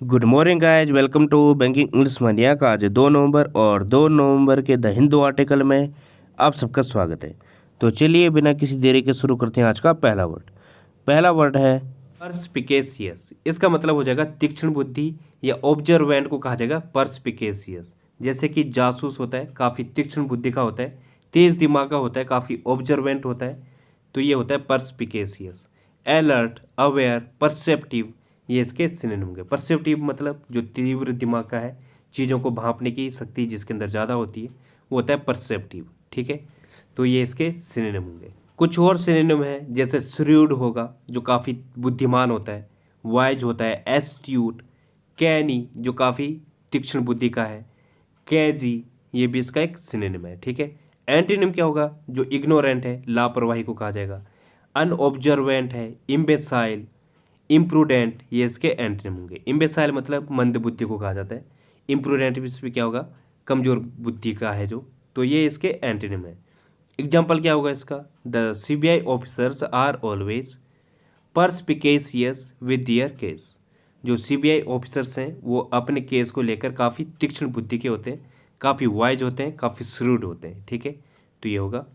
Good morning guys, welcome to banking English mania का आज 2 नवंबर और 2 नवंबर के द हिंदू आर्टिकल में आप सबका स्वागत है। तो चलिए बिना किसी देरी के शुरू करते हैं आज का पहला वर्ड है परस्पिकेसियस। इसका मतलब हो जाएगा तीक्ष्ण बुद्धि या ऑब्जर्वेंट को कहा जाएगा परस्पिकेसियस। जैसे कि जासूस होता है, काफ़ी तीक्ष्ण बुद्धि का होता है, तेज दिमाग का होता है, काफ़ी ऑब्जर्वेंट होता है, तो ये होता है परस्पिकेसियस। अलर्ट, अवेयर, परसेप्टिव, ये इसके सिनोनिम होंगे। परसेप्टिव मतलब जो तीव्र दिमाग का है, चीज़ों को भांपने की शक्ति जिसके अंदर ज़्यादा होती है वो होता है परसेप्टिव। ठीक है, तो ये इसके सिनोनिम होंगे। कुछ और सिनोनिम है, जैसे श्रूड होगा जो काफ़ी बुद्धिमान होता है, वाइज होता है, एस्ट्यूट, कैनी जो काफ़ी तीक्ष्ण बुद्धि का है, कैजी ये भी इसका एक सिनोनिम है। ठीक है, एंटीनिम क्या होगा? जो इग्नोरेंट है, लापरवाही को कहा जाएगा। अनऑब्जर्वेंट है, इम्बेसाइल, इम्प्रूडेंट, ये इसके एंटीनिम होंगे। इम्बेसाइल मतलब मंद बुद्धि को कहा जाता है। इम्प्रूडेंट भी क्या होगा? कमजोर बुद्धि का है जो, तो ये इसके एंटीनिम है। एग्जाम्पल क्या होगा इसका? The CBI officers are always perspicacious with their case. जो सीबीआई ऑफिसर्स हैं वो अपने केस को लेकर काफ़ी तीक्ष्ण बुद्धि के होते हैं, काफ़ी वाइज होते हैं, काफ़ी श्रूड होते हैं। ठीक है, तो ये होगा।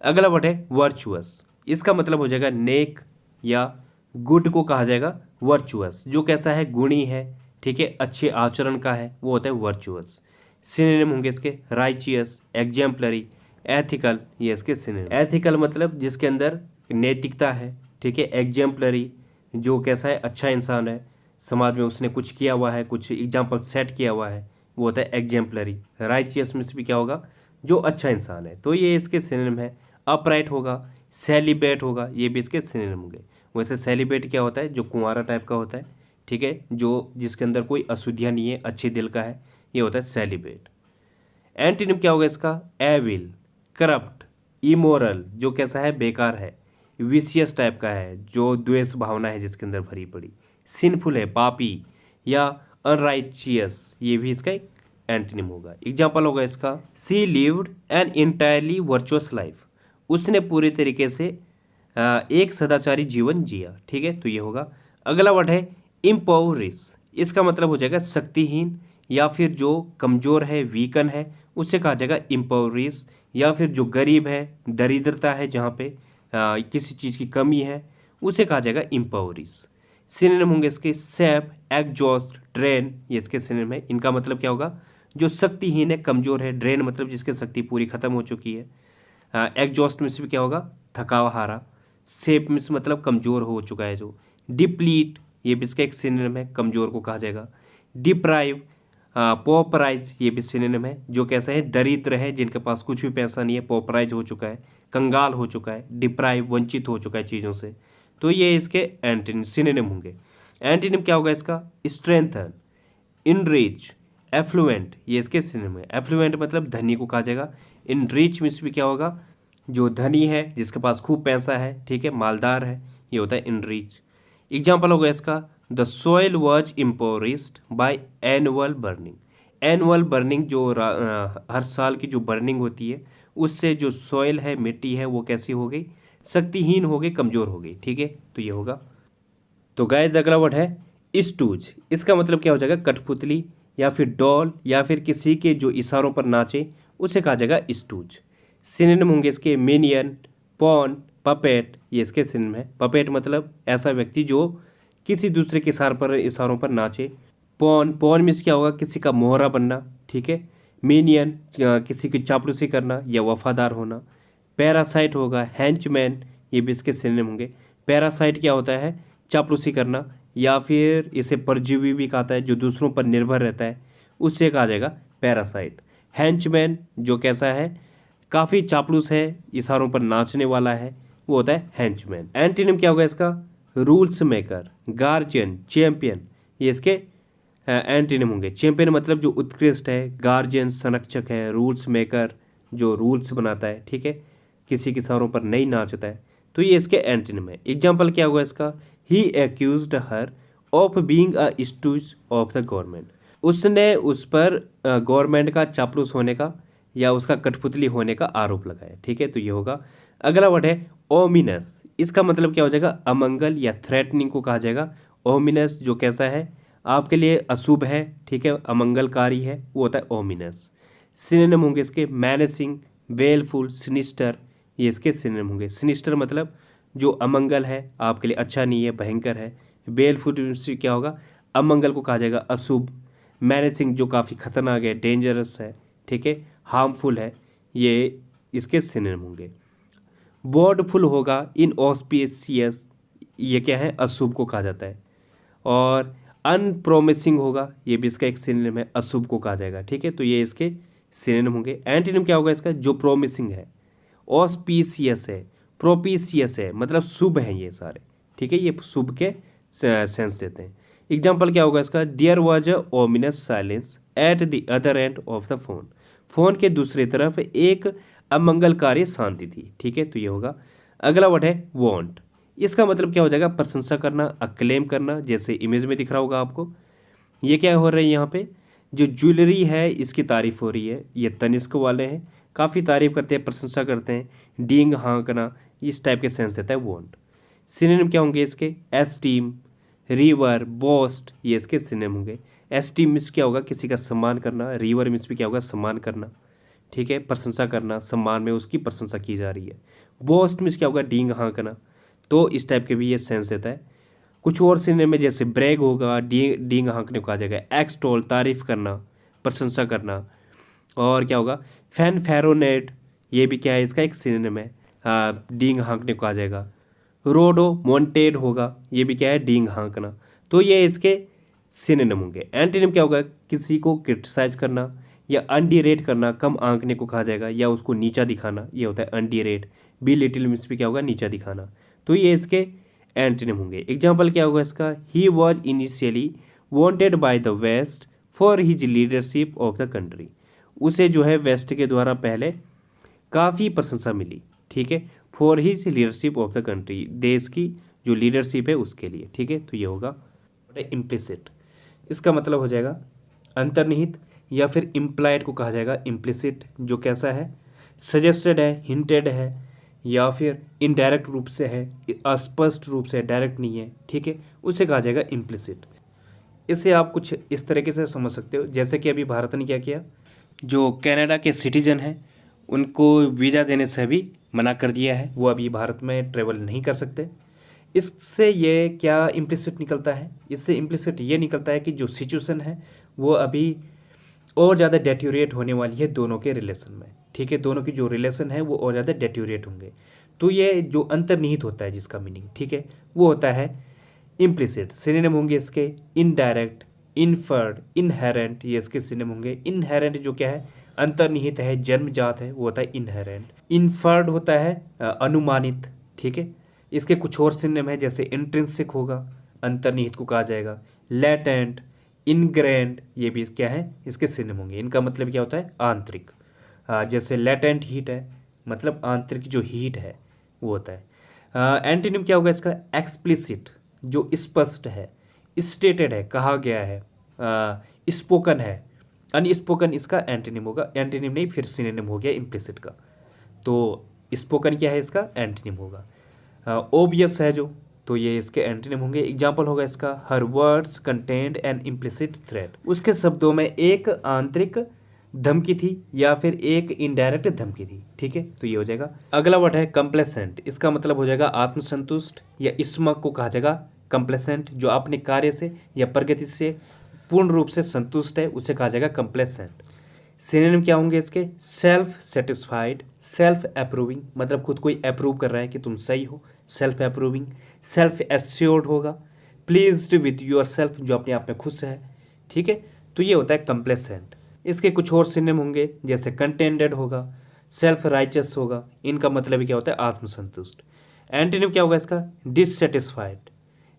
अगला वर्ड है वर्चुअस। इसका मतलब हो जाएगा नेक या गुड को कहा जाएगा वर्चुअस। जो कैसा है? गुणी है, ठीक है, अच्छे आचरण का है, वो होता है वर्चुअस। सिनोनिम होंगे इसके राइचियस, एग्जाम्पलरी, एथिकल, ये इसके सिनोनिम। एथिकल मतलब जिसके अंदर नैतिकता है, ठीक है। एग्जाम्पलरी जो कैसा है? अच्छा इंसान है, समाज में उसने कुछ किया हुआ है, कुछ एग्जाम्पल सेट किया हुआ है, वो होता है एग्जाम्पलरी। राइचियस में भी क्या होगा? जो अच्छा इंसान है, तो ये इसके सिनोनिम है। अपराइट होगा, सेलिब्रेट होगा, ये भी इसके सिनोनिम होंगे। वैसे सेलिब्रेट क्या होता है? जो कुंवारा टाइप का होता है, ठीक है, जो जिसके अंदर कोई अशुद्धियाँ नहीं है, अच्छे दिल का है, ये होता है सेलिब्रेट। एंटीनिम क्या होगा इसका? एविल, करप्ट, इमोरल जो कैसा है? बेकार है, विशियस टाइप का है, जो द्वेष भावना है जिसके अंदर भरी पड़ी, सिंफुल है, पापी, या अनराइचियस, ये भी इसका एक एंटीनिम होगा। एग्जाम्पल होगा इसका she lived an entirely virtuous life. उसने पूरे तरीके से एक सदाचारी जीवन जिया। ठीक है, तो ये होगा। अगला वर्ड है इम्पोवरिश। इसका मतलब हो जाएगा शक्तिहीन, या फिर जो कमज़ोर है, वीकन है, उससे कहा जाएगा इम्पोवरिश। या फिर जो गरीब है, दरिद्रता है, जहाँ पे किसी चीज़ की कमी है, उसे कहा जाएगा इम्पोवरिश। सिनोनिम होंगे इसके सैप, एग्जॉस्ट, ड्रेन, ये इसके सिनोनिम है। इनका मतलब क्या होगा? जो शक्तिहीन है, कमज़ोर है, ड्रेन मतलब जिसकी शक्ति पूरी खत्म हो चुकी है। एग्जॉस्ट में से भी क्या होगा? थका हारा। सेप में से मतलब कमज़ोर हो चुका है जो। डिप्लीट, ये भी इसका एक सिनोनिम है, कमज़ोर को कहा जाएगा। डिप्राइव, पॉपराइज, ये भी सिनोनिम है, जो कैसा है? दरिद्र है, जिनके पास कुछ भी पैसा नहीं है, पॉपराइज हो चुका है, कंगाल हो चुका है। डिप्राइव वंचित हो चुका है चीज़ों से, तो ये इसके एंटीनिम सिनोनिम होंगे। एंटीनिम क्या होगा इसका? स्ट्रेंथन, इनरिच, एफ्लुएंट, ये इसके सिनोनिम है। एफ्लुएंट मतलब धनी को कहा जाएगा। इनरिच में भी क्या होगा? जो धनी है, जिसके पास खूब पैसा है, ठीक है, मालदार है, ये होता है इनरिच। एग्जाम्पल होगा इसका the soil was impoverished by annual burning. Annual burning जो हर साल की जो बर्निंग होती है, उससे जो सॉइल है, मिट्टी है, वो कैसी हो गई? शक्तिहीन हो गई, कमज़ोर हो गई। ठीक है, तो ये होगा। तो गाइस अगला वर्ड है स्टूज। इसका मतलब क्या हो जाएगा? कठपुतली, या फिर डॉल, या फिर किसी के जो इशारों पर नाचे, उसे कहा जाएगा स्टूज। सिनोनिम होंगे इसके मिनियन, पॉन, पपेट, ये इसके सिनोनिम है। पपेट मतलब ऐसा व्यक्ति जो किसी दूसरे के इशारों पर नाचे। पॉन, पॉन मीन्स क्या होगा? किसी का मोहरा बनना। ठीक है, मिनियन किसी की चापलूसी करना या वफादार होना। पैरासाइट होगा हैंचमैन, ये भी इसके सिनोनिम होंगे। पैरासाइट क्या होता है? चापलूसी करना, या फिर इसे परजीवी भी कहता है, जो दूसरों पर निर्भर रहता है, उससे कहा जाएगा पैरासाइट। हैंचमैन जो कैसा है? काफ़ी चापलूस है, इशारों पर नाचने वाला है, वो होता है हैंचमैन। एंटीनिम क्या होगा इसका? रूल्स मेकर, गार्जियन, चैंपियन, ये इसके एंटीनिम होंगे। चैंपियन मतलब जो उत्कृष्ट है, गार्जियन संरक्षक है, रूल्स मेकर जो रूल्स बनाता है, ठीक है, किसी के इशारों पर नहीं नाचता है, तो ये इसके एंटीनिम है। एग्जाम्पल क्या होगा इसका? He accused her of being a stooge of the government. उसने उस पर गवर्नमेंट का चापलूस होने का या उसका कठपुतली होने का आरोप लगाया। ठीक है, तो ये होगा। अगला वर्ड है ओमिनस। इसका मतलब क्या हो जाएगा? अमंगल या थ्रेटनिंग को कहा जाएगा। ओमिनस जो कैसा है? आपके लिए अशुभ है, ठीक है, अमंगलकारी है, वो होता है ओमिनस। सिनोनिम होंगे इसके मैनेसिंग, बेलफुल, सिनिस्टर, ये इसके सिनोनिम होंगे। सिनिस्टर मतलब जो अमंगल है, आपके लिए अच्छा नहीं है, भयंकर है। बेलफुल से क्या होगा, अमंगल को कहा जाएगा अशुभ। मैनेसिंग जो काफ़ी खतरनाक है, डेंजरस है, ठीक है, हार्मफुल है, ये इसके सिनोनिम होंगे। बॉडफुल होगा इनऑस्पिशियस, ये क्या है, अशुभ को कहा जाता है। और अनप्रोमिसिंग होगा, ये भी इसका एक सिनोनिम है, अशुभ को कहा जाएगा, ठीक है। तो ये इसके सिनोनिम होंगे। एंटीनिम क्या होगा इसका, जो प्रोमिसिंग है, ऑस्पिशियस है, प्रोपिशियस है, मतलब शुभ है ये सारे, ठीक है, ये शुभ के सेंस देते हैं। एग्जाम्पल क्या होगा इसका, there was a ominous silence at the other end of the phone, phone के दूसरी तरफ एक अमंगलकारी शांति थी, ठीक है, तो ये होगा। अगला वर्ड है वॉन्ट, इसका मतलब क्या हो जाएगा, प्रशंसा करना, अक्लेम करना, जैसे इमेज में दिख रहा होगा आपको। ये क्या हो रहा है यहाँ पे, जो ज्वेलरी है इसकी तारीफ हो रही है, ये तनिष्क वाले हैं, काफ़ी तारीफ करते हैं, प्रशंसा करते हैं, डींग हाँकना, इस टाइप के सेंस देता है वॉन्ट। सिनोनिम क्या होंगे इसके, एस्टीम, रिवर, बोस्ट, ये इसके सिनोनिम होंगे। एस्टीम मीन्स क्या होगा, किसी का सम्मान करना, रिवर मीन्स भी क्या होगा, सम्मान करना, ठीक है, प्रशंसा करना, सम्मान में उसकी प्रशंसा की जा रही है। बोस्ट मीन्स क्या होगा, डींग हाँकना, तो इस टाइप के भी ये सेंस देता है। कुछ और सिनोनिम में जैसे ब्रैग होगा, डींग हाँकने को कहा जाएगा, एक्सटोल, तारीफ करना, प्रशंसा करना। और क्या होगा, फैनफेरोनेट, ये भी क्या है, इसका एक सिनोनिम है, डींग हाँकने को कहा जाएगा। रोडो मोन्टेड होगा, ये भी क्या है, डींग हाँकना, तो ये इसके सिनोनिम होंगे। एंटीनिम क्या होगा, किसी को क्रिटिसाइज करना या अंडीरेट करना, कम आंकने को कहा जाएगा, या उसको नीचा दिखाना, ये होता है अंडीरेट। बी लिटिल मीन्स भी क्या होगा, नीचा दिखाना, तो ये इसके एंटीनिम होंगे। एग्जाम्पल क्या होगा इसका, he was initially wanted by the west for his leadership of the country, उसे जो है वेस्ट के द्वारा पहले काफ़ी प्रशंसा मिली, ठीक है, for his leadership of the country, देश की जो लीडरशिप है उसके लिए, ठीक है, तो ये होगा इम्प्लिसिट। इसका मतलब हो जाएगा अंतर्निहित, या फिर इम्प्लाइड को कहा जाएगा इम्प्लिसिट, जो कैसा है, सजेस्टेड है, हिंटेड है, या फिर इनडायरेक्ट रूप से है, अस्पष्ट रूप से, डायरेक्ट नहीं है, ठीक है, उसे कहा जाएगा इम्प्लिसिट। इसे आप कुछ इस तरीके से समझ सकते हो, जैसे कि अभी भारत ने क्या किया, जो कनाडा के सिटीजन हैं उनको वीज़ा देने से भी मना कर दिया है, वो अभी भारत में ट्रेवल नहीं कर सकते। इससे ये क्या इम्प्लिसिट निकलता है, इससे इम्प्लिसिट ये निकलता है कि जो सिचुएशन है वो अभी और ज़्यादा डेट्यूरेट होने वाली है दोनों के रिलेशन में, ठीक है, दोनों की जो रिलेशन है वो और ज़्यादा डेट्यूरेट होंगे। तो ये जो अंतर्निहित होता है जिसका मीनिंग, ठीक है, वो होता है इम्प्लिसिट। सिनोनिम होंगे इसके इनडायरेक्ट, इनफर्ड, इनहेरेंट, ये इसके सिनोनिम होंगे। इनहेरेंट जो क्या है, अंतर्निहित है, जन्मजात है, वो होता है इनहेरेंट। इनफर्ड होता है अनुमानित, ठीक है। इसके कुछ और सिनोनिम है, जैसे इंट्रिंसिक होगा, अंतर्निहित को कहा जाएगा। लेटेंट, इनग्रेंड, ये भी क्या है, इसके सिनोनिम होंगे। इनका मतलब क्या होता है, आंतरिक। जैसे लेटेंट हीट है, मतलब आंतरिक जो हीट है वो होता है। एंटीनिम क्या होगा इसका, एक्सप्लिसिट, जो स्पष्ट है, स्टेटेड है, कहा गया है, स्पोकन है। अनस्पोकन इसका एंटीनिम होगा, एंटीनिम नहीं फिर सिनोनिम हो गया इम्प्लिसिट का। तो स्पोकन क्या है, इसका एंटीनिम होगा। ओबियस है जो, तो ये इसके एंटीनिम होंगे। एग्जाम्पल होगा इसका, हर words contained N implicit threat, उसके शब्दों में एक आंतरिक धमकी थी या फिर एक इनडायरेक्ट धमकी थी, ठीक है, तो ये हो जाएगा। अगला वर्ड है कंप्लेसेंट, इसका मतलब हो जाएगा आत्मसंतुष्ट, या स्मक को कहा जाएगा कंप्लेसेंट, जो अपने कार्य से या प्रगति से पूर्ण रूप से संतुष्ट है उसे कहा जाएगा कंप्लेसेंट। सिनोनिम क्या होंगे इसके, सेल्फ सेटिस्फाइड, सेल्फ अप्रूविंग, मतलब खुद कोई अप्रूव कर रहा है कि तुम सही हो, सेल्फ अप्रूविंग। सेल्फ एश्योर्ड होगा, प्लीज्ड विद योर सेल्फ, जो अपने आप में खुश है, ठीक है, तो ये होता है कंप्लेसेंट। इसके कुछ और सिनोनिम होंगे, जैसे कंटेंटेड होगा, सेल्फ राइचस होगा, इनका मतलब क्या होता है, आत्मसंतुष्ट। एंटीनिम क्या होगा इसका, डिससेटिस्फाइड,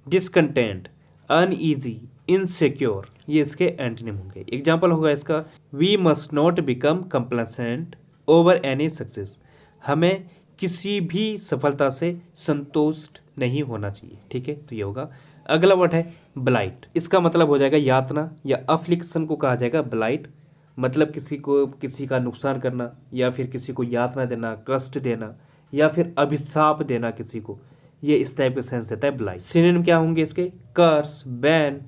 डिसकंटेंट, अनईजी, इनसिक्योर, ये इसके एंटीनिम होंगे। एग्जाम्पल होगा इसका, we must not become complacent over any success, हमें किसी भी सफलता से संतुष्ट नहीं होना चाहिए, ठीक है, तो ये होगा। अगला वर्ड है ब्लाइट, इसका मतलब हो जाएगा यातना, या अफ्लिक्शन को कहा जाएगा ब्लाइट, मतलब किसी को किसी का नुकसान करना, या फिर किसी को यातना देना, कष्ट देना, या फिर अभिशाप देना किसी को, ये इस टाइप के सेंस देता है ब्लाइट। सिनोनिम क्या होंगे इसके, कर्स, बैन,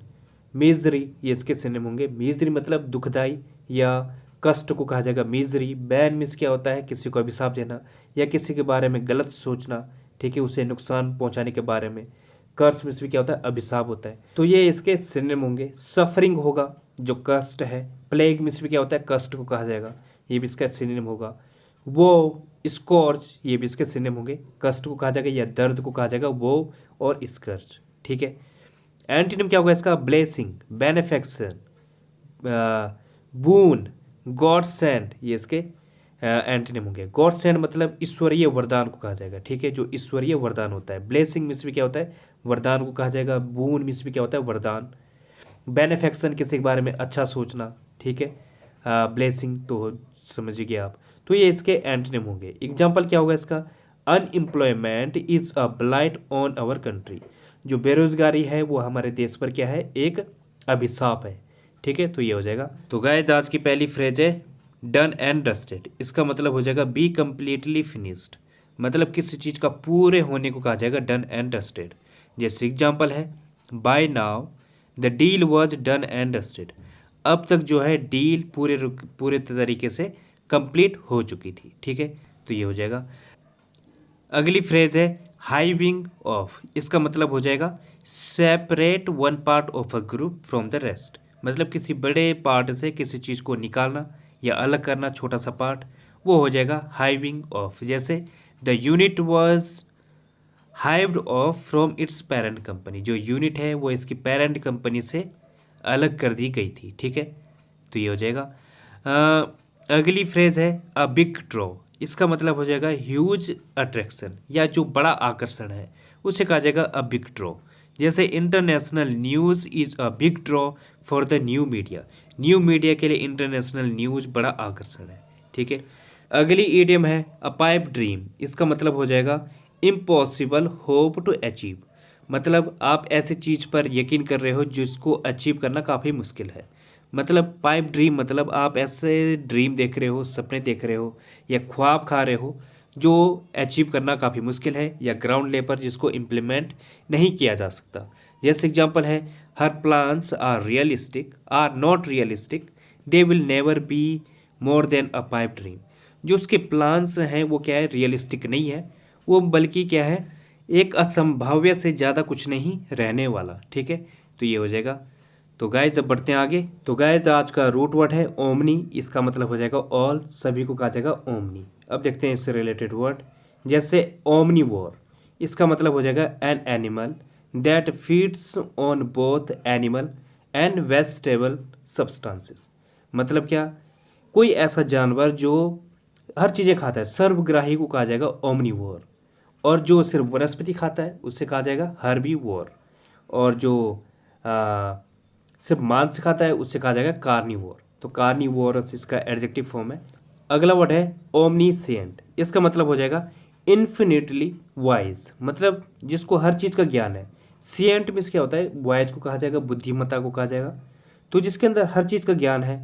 मिजरी, ये इसके सिनोनिम होंगे। मिजरी मतलब दुखदाई या कष्ट को कहा जाएगा मिजरी। बैन मीन्स क्या होता है, किसी को अभिशाप देना या किसी के बारे में गलत सोचना, ठीक है, उसे नुकसान पहुंचाने के बारे में। कर्स मीन्स भी क्या होता है, अभिशाप होता है। तो ये इसके सिनोनिम होंगे। सफरिंग होगा जो कष्ट है। प्लेग मीन्स भी क्या होता है, कष्ट को कहा जाएगा, ये भी इसका सिनोनिम होगा। वो स्कॉर्च, ये भी इसके सिनोनिम होंगे, कष्ट को कहा जाएगा या दर्द को कहा जाएगा वो और स्कर्च, ठीक है। एंटीनिम क्या होगा इसका, ब्लेसिंग, बेनिफेक्शन, बून, गॉड सेंड, ये इसके एंटीनिम होंगे। गॉड सेंड मतलब ईश्वरीय वरदान को कहा जाएगा, ठीक है, जो ईश्वरीय वरदान होता है। ब्लेसिंग मीन्स भी क्या होता है, वरदान को कहा जाएगा। बून मीन्स भी क्या होता है, वरदान। बेनिफेक्शन किसी के बारे में अच्छा सोचना, ठीक है। ब्लेसिंग तो समझिए आप। तो ये इसके एंटीनिम होंगे। एग्जाम्पल क्या होगा इसका, unemployment is a blight on our country, जो बेरोजगारी है वो हमारे देश पर क्या है, एक अभिशाप है, ठीक है। तो ये हो जाएगा। तो गाइस आज की पहली फ्रेज है डन एंड डस्टेड। इसका मतलब हो जाएगा बी कंप्लीटली फिनिश्ड, मतलब किसी चीज़ का पूरे होने को कहा जाएगा डन एंड डस्टेड। जैसे एग्जाम्पल है by now the deal was done and dusted, अब तक जो है डील पूरे तरीके से कंप्लीट हो चुकी थी, ठीक है। तो ये हो जाएगा। अगली फ्रेज है हाइविंग ऑफ। इसका मतलब हो जाएगा separate one part of a group from the rest, मतलब किसी बड़े पार्ट से किसी चीज़ को निकालना या अलग करना, छोटा सा पार्ट, वो हो जाएगा हाइविंग ऑफ। जैसे the unit was hived off from its parent company, जो यूनिट है वो इसकी पेरेंट कंपनी से अलग कर दी गई थी, ठीक है। तो ये हो जाएगा। अगली फ्रेज है अ बिग ड्रॉ। इसका मतलब हो जाएगा ह्यूज अट्रैक्शन, या जो बड़ा आकर्षण है उसे कहा जाएगा अ बिग ड्रॉ। जैसे international news is a big draw for the new media, new media के लिए इंटरनेशनल न्यूज़ बड़ा आकर्षण है, ठीक है। अगली ईडियम है अ पाइप ड्रीम। इसका मतलब हो जाएगा इम्पॉसिबल होप टू अचीव, मतलब आप ऐसी चीज़ पर यकीन कर रहे हो जिसको अचीव करना काफ़ी मुश्किल है। मतलब पाइप ड्रीम मतलब आप ऐसे ड्रीम देख रहे हो, सपने देख रहे हो या ख्वाब खा रहे हो जो अचीव करना काफ़ी मुश्किल है या ग्राउंड लेवल पर जिसको इम्प्लीमेंट नहीं किया जा सकता। जैसे एग्जांपल है her plans are realistic are not realistic they will never be more than a pipe dream, जो उसके प्लान्स हैं वो क्या है, रियलिस्टिक नहीं है, वो बल्कि क्या है, एक असंभाव्य से ज़्यादा कुछ नहीं रहने वाला, ठीक है। तो ये हो जाएगा। तो गाइज अब बढ़ते हैं आगे। तो गाइज आज का रूट वर्ड है ओमनी। इसका मतलब हो जाएगा ऑल, सभी को कहा जाएगा ओमनी। अब देखते हैं इससे रिलेटेड वर्ड। जैसे ओमनीवोर, इसका मतलब हो जाएगा an animal that feeds on both animal and vegetable substances, मतलब क्या, कोई ऐसा जानवर जो हर चीज़ें खाता है, सर्वग्राही को कहा जाएगा ओमनीवोर। और जो सिर्फ वनस्पति खाता है उससे कहा जाएगा हर्बीवोर। और जो सिर्फ मांस खाता है उससे कहा जाएगा कार्निवोर। तो कार्निवोरस इसका एडजेक्टिव फॉर्म है। अगला वर्ड है ओमनीसिएंट। इसका मतलब हो जाएगा इन्फिनिटली वाइज, मतलब जिसको हर चीज़ का ज्ञान है। सिएंट मीन्स क्या होता है, वाइज को कहा जाएगा, बुद्धिमत्ता को कहा जाएगा। तो जिसके अंदर हर चीज़ का ज्ञान है,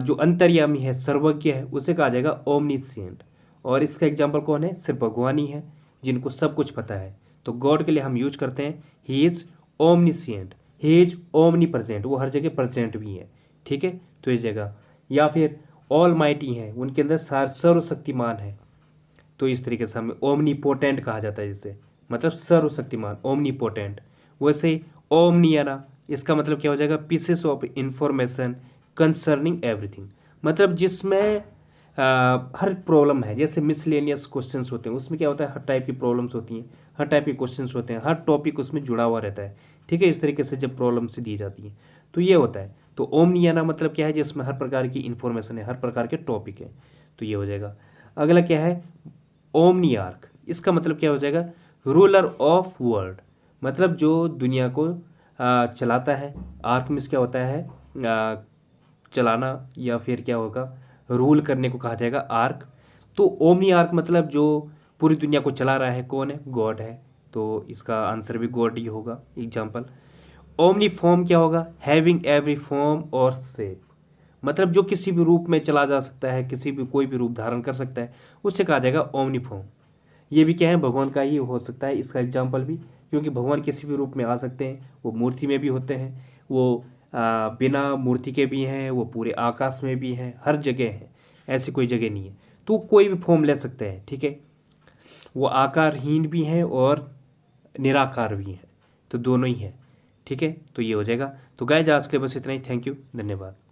जो अंतर्यामी है, सर्वज्ञ है, उसे कहा जाएगा ओमनीसिएंट। और इसका एग्जाम्पल कौन है, सिर्फ भगवान ही है जिनको सब कुछ पता है। तो गॉड के लिए हम यूज करते हैं he is omniscient, he is omni present, वो हर जगह प्रेजेंट भी है, ठीक है। तो इस जगह, या फिर ऑल माइटी है, उनके अंदर सर्वशक्तिमान है, तो इस तरीके से हमें ओमनीपोटेंट कहा जाता है जिसे, मतलब सर्वशक्तिमान, ओमनीपोटेंट। वैसे ओमनियाना, इसका मतलब क्या हो जाएगा, pieces of information concerning everything, मतलब जिसमें हर प्रॉब्लम है। जैसे मिसलेनियस क्वेश्चंस होते हैं, उसमें क्या होता है, हर टाइप की प्रॉब्लम्स होती हैं, हर टाइप के क्वेश्चंस होते हैं, हर टॉपिक उसमें जुड़ा हुआ रहता है, ठीक है। इस तरीके से जब प्रॉब्लम्स दी जाती हैं तो ये होता है। तो ओमनियाना मतलब क्या है, जिसमें हर प्रकार की इंफॉर्मेशन है, हर प्रकार के टॉपिक है, तो ये हो जाएगा। अगला क्या है ओमनियार्क। इसका मतलब क्या हो जाएगा, रूलर ऑफ वर्ल्ड, मतलब जो दुनिया को चलाता है। आर्क में क्या होता है, चलाना, या फिर क्या होगा, रूल करने को कहा जाएगा आर्क। तो ओमनी आर्क मतलब जो पूरी दुनिया को चला रहा है कौन है, गॉड है। तो इसका आंसर भी गॉड ही होगा। एग्जाम्पल ओमनी फॉर्म क्या होगा, हैविंग एवरी फॉर्म और शेप, मतलब जो किसी भी रूप में चला जा सकता है, किसी भी कोई भी रूप धारण कर सकता है, उससे कहा जाएगा ओमनी फॉर्म। ये भी क्या है, भगवान का ही हो सकता है इसका एग्जाम्पल भी, क्योंकि भगवान किसी भी रूप में आ सकते हैं, वो मूर्ति में भी होते हैं, वो बिना मूर्ति के भी हैं, वो पूरे आकाश में भी हैं, हर जगह हैं, ऐसी कोई जगह नहीं है। तो कोई भी फॉर्म ले सकते हैं, ठीक है। वो आकारहीन भी हैं और निराकार भी हैं, तो दोनों ही हैं, ठीक है। तो ये हो जाएगा। तो गाइस आज के लिए बस इतना ही। थैंक यू, धन्यवाद।